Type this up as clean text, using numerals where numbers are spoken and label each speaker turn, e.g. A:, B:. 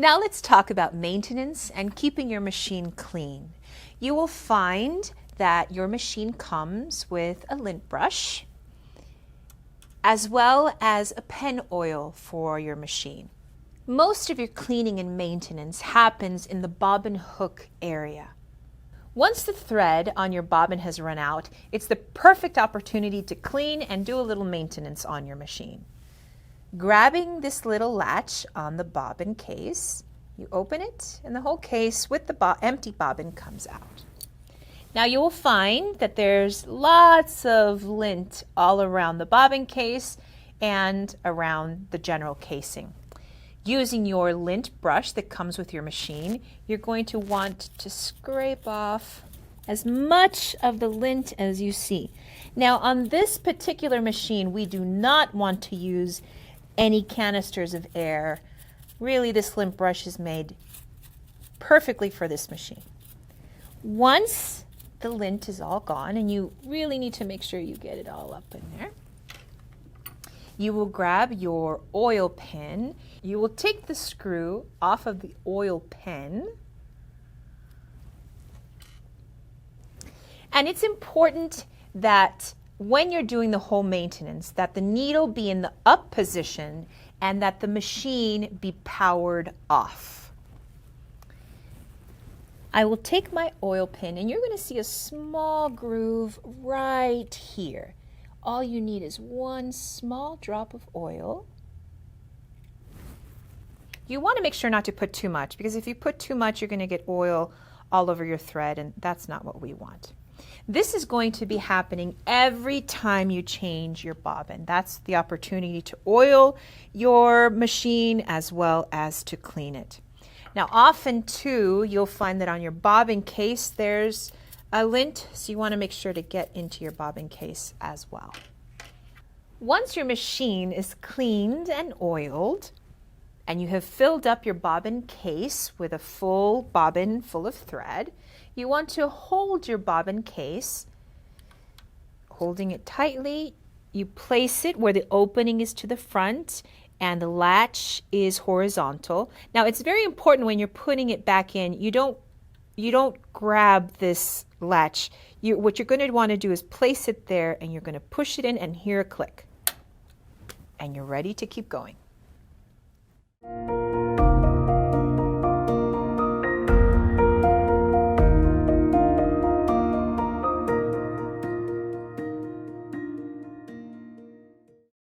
A: Now let's talk about maintenance and keeping your machine clean. You will find that your machine comes with a lint brush as well as a pen oil for your machine. Most of your cleaning and maintenance happens in the bobbin hook area. Once the thread on your bobbin has run out, it's the perfect opportunity to clean and do a little maintenance on your machine. Grabbing this little latch on the bobbin case, you open it and the whole case with the empty bobbin comes out. Now you will find that there's lots of lint all around the bobbin case and around the general casing. Using your lint brush that comes with your machine, you're going to want to scrape off as much of the lint as you see. Now on this particular machine, we do not want to use any canisters of air. Really, this lint brush is made perfectly for this machine. Once the lint is all gone, and you really need to make sure you get it all up in there, you will grab your oil pen. You will take the screw off of the oil pen. And it's important that when you're doing the whole maintenance, that the needle be in the up position and that the machine be powered off. I will take my oil pen and you're going to see a small groove right here. All you need is one small drop of oil. You want to make sure not to put too much, because if you put too much, you're going to get oil all over your thread, and that's not what we want. This is going to be happening every time you change your bobbin. That's the opportunity to oil your machine as well as to clean it. Now often too, you'll find that on your bobbin case there's a lint, so you want to make sure to get into your bobbin case as well. Once your machine is cleaned and oiled, and you have filled up your bobbin case with a full bobbin full of thread, you want to hold your bobbin case, holding it tightly. You place it where the opening is to the front and the latch is horizontal. Now it's very important when you're putting it back in, you don't grab this latch. What you're going to want to do is place it there, and you're going to push it in and hear a click. And you're ready to keep going.